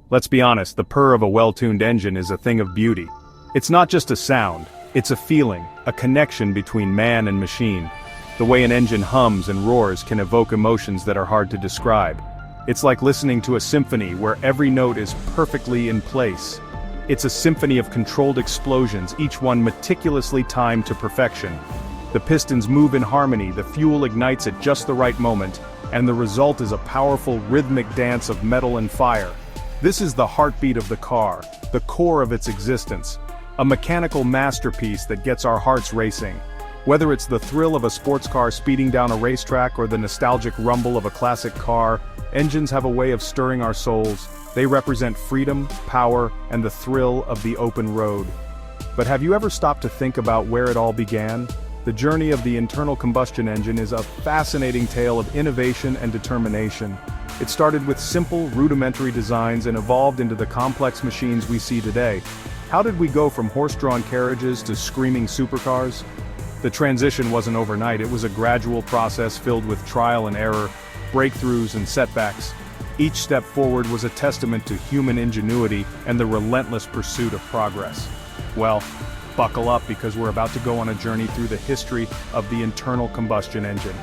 Let's be honest, the purr of a well-tuned engine is a thing of beauty. It's not just a sound, it's a feeling, a connection between man and machine. The way an engine hums and roars can evoke emotions that are hard to describe. It's like listening to a symphony where every note is perfectly in place. It's a symphony of controlled explosions, each one meticulously timed to perfection. The pistons move in harmony, the fuel ignites at just the right moment, and the result is a powerful rhythmic dance of metal and fire. This is the heartbeat of the car, the core of its existence. A mechanical masterpiece that gets our hearts racing. Whether it's the thrill of a sports car speeding down a racetrack or the nostalgic rumble of a classic car, engines have a way of stirring our souls. They represent freedom, power, and the thrill of the open road. But have you ever stopped to think about where it all began? The journey of the internal combustion engine is a fascinating tale of innovation and determination. It started with simple, rudimentary designs and evolved into the complex machines we see today. How did we go from horse-drawn carriages to screaming supercars? The transition wasn't overnight, it was a gradual process filled with trial and error, breakthroughs and setbacks. Each step forward was a testament to human ingenuity and the relentless pursuit of progress. Well, buckle up because we're about to go on a journey through the history of the internal combustion engine.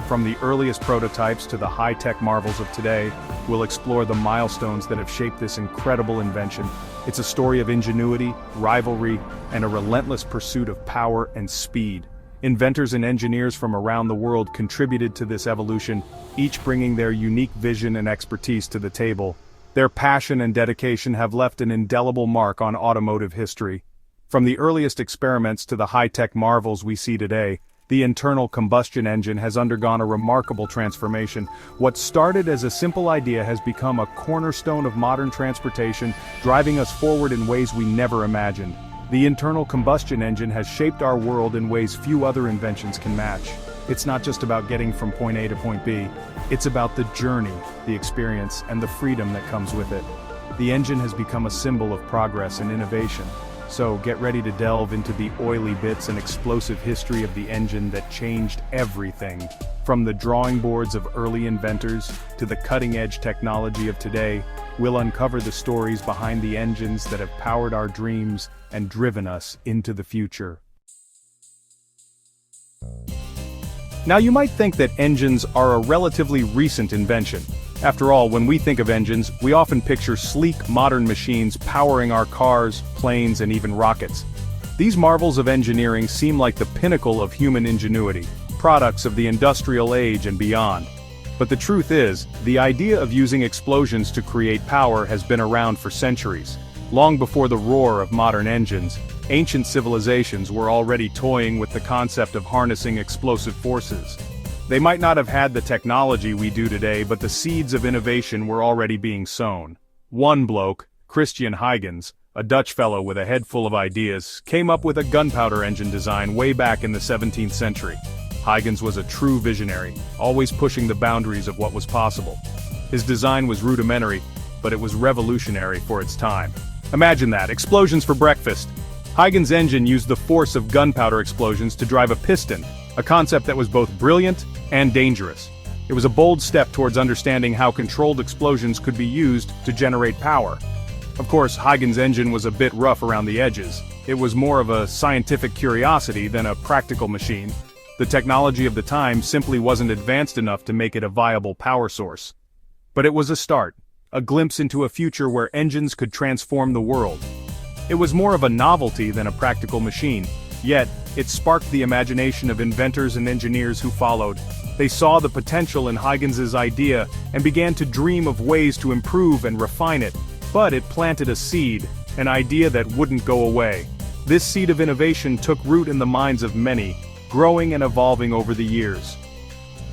From the earliest prototypes to the high-tech marvels of today, we'll explore the milestones that have shaped this incredible invention. It's a story of ingenuity, rivalry, and a relentless pursuit of power and speed. Inventors and engineers from around the world contributed to this evolution, each bringing their unique vision and expertise to the table. Their passion and dedication have left an indelible mark on automotive history. From the earliest experiments to the high-tech marvels we see today, the internal combustion engine has undergone a remarkable transformation. What started as a simple idea has become a cornerstone of modern transportation, driving us forward in ways we never imagined. The internal combustion engine has shaped our world in ways few other inventions can match. It's not just about getting from point A to point B, it's about the journey, the experience, and the freedom that comes with it. The engine has become a symbol of progress and innovation. So get ready to delve into the oily bits and explosive history of the engine that changed everything. From the drawing boards of early inventors to the cutting-edge technology of today, we'll uncover the stories behind the engines that have powered our dreams and driven us into the future. Now you might think that engines are a relatively recent invention. After all, when we think of engines, we often picture sleek, modern machines powering our cars, planes, and even rockets. These marvels of engineering seem like the pinnacle of human ingenuity, products of the industrial age and beyond. But the truth is, the idea of using explosions to create power has been around for centuries. Long before the roar of modern engines, ancient civilizations were already toying with the concept of harnessing explosive forces. They might not have had the technology we do today, but the seeds of innovation were already being sown. One bloke, Christiaan Huygens, a Dutch fellow with a head full of ideas, came up with a gunpowder engine design way back in the 17th century. Huygens was a true visionary, always pushing the boundaries of what was possible. His design was rudimentary, but it was revolutionary for its time. Imagine that, explosions for breakfast. Huygens' engine used the force of gunpowder explosions to drive a piston, a concept that was both brilliant and dangerous. It was a bold step towards understanding how controlled explosions could be used to generate power. Of course, Huygens' engine was a bit rough around the edges. It was more of a scientific curiosity than a practical machine. The technology of the time simply wasn't advanced enough to make it a viable power source. But it was a start, a glimpse into a future where engines could transform the world. It was more of a novelty than a practical machine, yet it sparked the imagination of inventors and engineers who followed. They saw the potential in Huygens' idea and began to dream of ways to improve and refine it. But it planted a seed, an idea that wouldn't go away. This seed of innovation took root in the minds of many, growing and evolving over the years.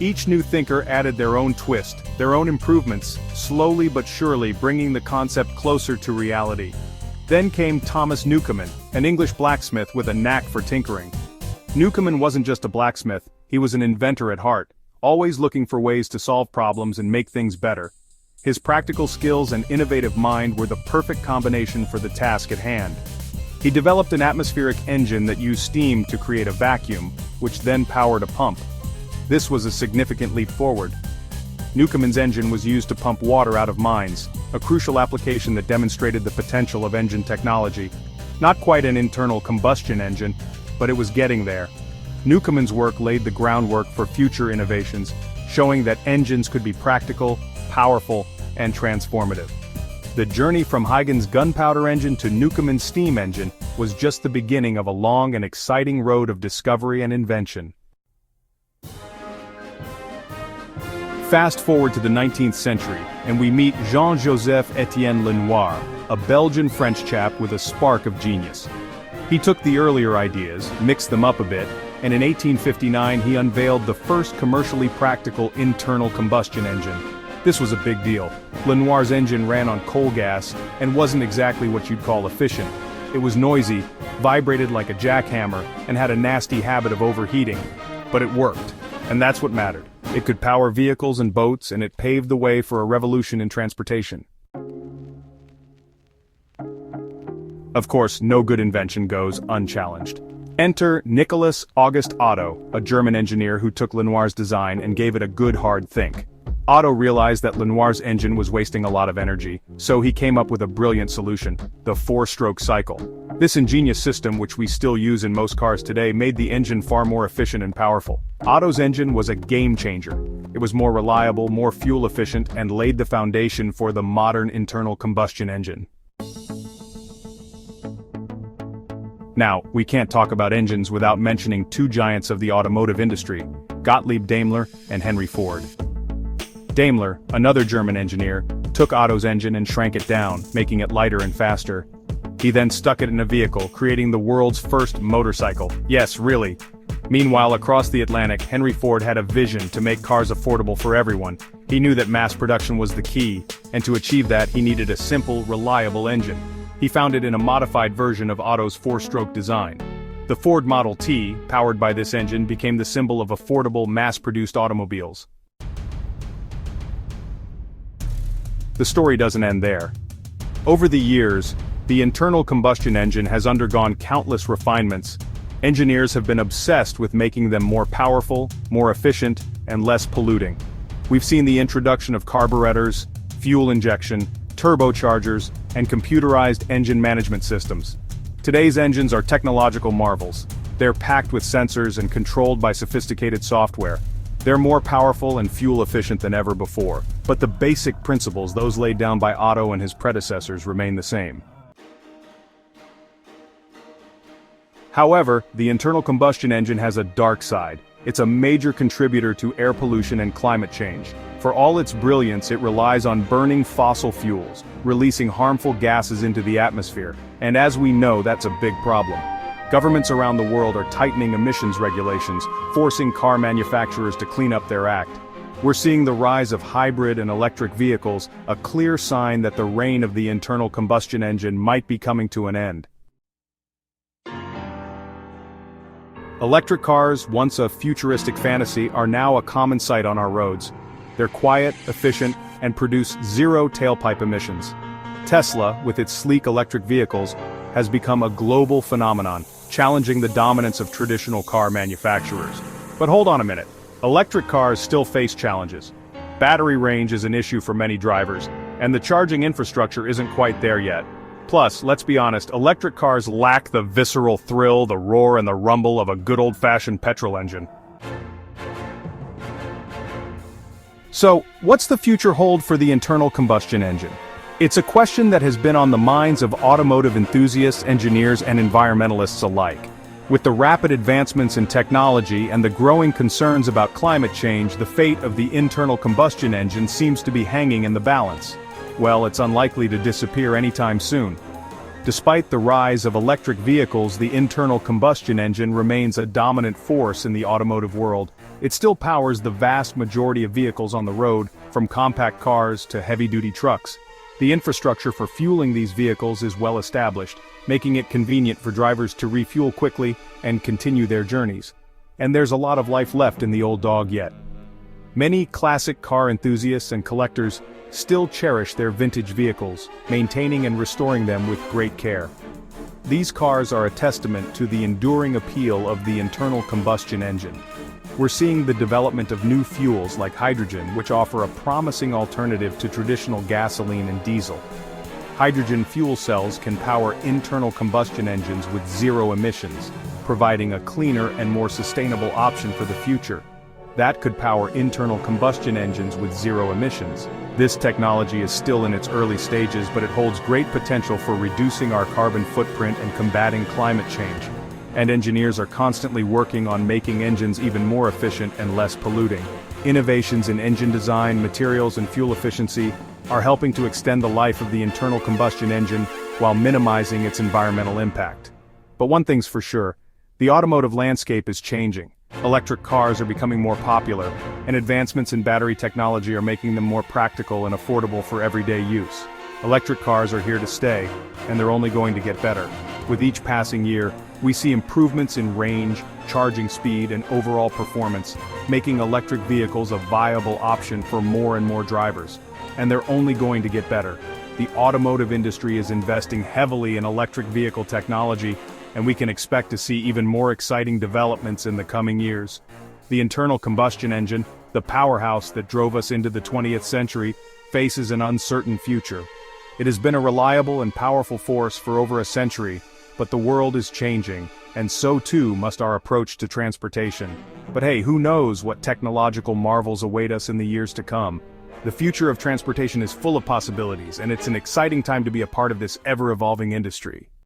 Each new thinker added their own twist, their own improvements, slowly but surely bringing the concept closer to reality. Then came Thomas Newcomen, an English blacksmith with a knack for tinkering. Newcomen wasn't just a blacksmith, he was an inventor at heart, always looking for ways to solve problems and make things better. His practical skills and innovative mind were the perfect combination for the task at hand. He developed an atmospheric engine that used steam to create a vacuum, which then powered a pump. This was a significant leap forward. Newcomen's engine was used to pump water out of mines, a crucial application that demonstrated the potential of engine technology. Not quite an internal combustion engine, but it was getting there. Newcomen's work laid the groundwork for future innovations, showing that engines could be practical, powerful, and transformative. The journey from Huygens' gunpowder engine to Newcomen's steam engine was just the beginning of a long and exciting road of discovery and invention. Fast forward to the 19th century, and we meet Jean-Joseph Etienne Lenoir, a Belgian-French chap with a spark of genius. He took the earlier ideas, mixed them up a bit, and in 1859 he unveiled the first commercially practical internal combustion engine. This was a big deal. Lenoir's engine ran on coal gas, and wasn't exactly what you'd call efficient. It was noisy, vibrated like a jackhammer, and had a nasty habit of overheating. But it worked, and that's what mattered. It could power vehicles and boats, and it paved the way for a revolution in transportation. Of course, no good invention goes unchallenged. Enter Nikolaus August Otto, a German engineer who took Lenoir's design and gave it a good hard think. Otto realized that Lenoir's engine was wasting a lot of energy, so he came up with a brilliant solution: the four-stroke cycle. This ingenious system, which we still use in most cars today, made the engine far more efficient and powerful. Otto's engine was a game-changer. It was more reliable, more fuel-efficient, and laid the foundation for the modern internal combustion engine. Now, we can't talk about engines without mentioning two giants of the automotive industry, Gottlieb Daimler and Henry Ford. Daimler, another German engineer, took Otto's engine and shrank it down, making it lighter and faster. He then stuck it in a vehicle, creating the world's first motorcycle. Yes, really. Meanwhile, across the Atlantic, Henry Ford had a vision to make cars affordable for everyone. He knew that mass production was the key, and to achieve that he needed a simple, reliable engine. He found it in a modified version of Otto's four-stroke design. The Ford Model T, powered by this engine, became the symbol of affordable, mass-produced automobiles. The story doesn't end there. Over the years, the internal combustion engine has undergone countless refinements. Engineers have been obsessed with making them more powerful, more efficient, and less polluting. We've seen the introduction of carburetors, fuel injection, turbochargers, and computerized engine management systems. Today's engines are technological marvels. They're packed with sensors and controlled by sophisticated software. They're more powerful and fuel-efficient than ever before, but the basic principles, those laid down by Otto and his predecessors, remain the same. However, the internal combustion engine has a dark side. It's a major contributor to air pollution and climate change. For all its brilliance, it relies on burning fossil fuels, releasing harmful gases into the atmosphere, and as we know, that's a big problem. Governments around the world are tightening emissions regulations, forcing car manufacturers to clean up their act. We're seeing the rise of hybrid and electric vehicles, a clear sign that the reign of the internal combustion engine might be coming to an end. Electric cars, once a futuristic fantasy, are now a common sight on our roads. They're quiet, efficient, and produce zero tailpipe emissions. Tesla, with its sleek electric vehicles, has become a global phenomenon, challenging the dominance of traditional car manufacturers. But hold on a minute. Electric cars still face challenges. Battery range is an issue for many drivers, and the charging infrastructure isn't quite there yet. Plus, let's be honest, electric cars lack the visceral thrill, the roar and the rumble of a good old-fashioned petrol engine. So, what's the future hold for the internal combustion engine? It's a question that has been on the minds of automotive enthusiasts, engineers, and environmentalists alike. With the rapid advancements in technology and the growing concerns about climate change, the fate of the internal combustion engine seems to be hanging in the balance. Well, it's unlikely to disappear anytime soon. Despite the rise of electric vehicles, the internal combustion engine remains a dominant force in the automotive world. It still powers the vast majority of vehicles on the road, from compact cars to heavy-duty trucks. The infrastructure for fueling these vehicles is well established, making it convenient for drivers to refuel quickly and continue their journeys. And there's a lot of life left in the old dog yet. Many classic car enthusiasts and collectors still cherish their vintage vehicles, maintaining and restoring them with great care. These cars are a testament to the enduring appeal of the internal combustion engine. We're seeing the development of new fuels like hydrogen, which offer a promising alternative to traditional gasoline and diesel. Hydrogen fuel cells can power internal combustion engines with zero emissions, providing a cleaner and more sustainable option for the future. That could power internal combustion engines with zero emissions. This technology is still in its early stages, but it holds great potential for reducing our carbon footprint and combating climate change. And engineers are constantly working on making engines even more efficient and less polluting. Innovations in engine design, materials, and fuel efficiency are helping to extend the life of the internal combustion engine while minimizing its environmental impact. But one thing's for sure, the automotive landscape is changing. Electric cars are becoming more popular, and advancements in battery technology are making them more practical and affordable for everyday use. Electric cars are here to stay, and they're only going to get better. With each passing year, we see improvements in range, charging speed, and overall performance, making electric vehicles a viable option for more and more drivers. And they're only going to get better. The automotive industry is investing heavily in electric vehicle technology, and we can expect to see even more exciting developments in the coming years. The internal combustion engine, the powerhouse that drove us into the 20th century, faces an uncertain future. It has been a reliable and powerful force for over a century, but the world is changing, and so too must our approach to transportation. But hey, who knows what technological marvels await us in the years to come? The future of transportation is full of possibilities, and it's an exciting time to be a part of this ever-evolving industry.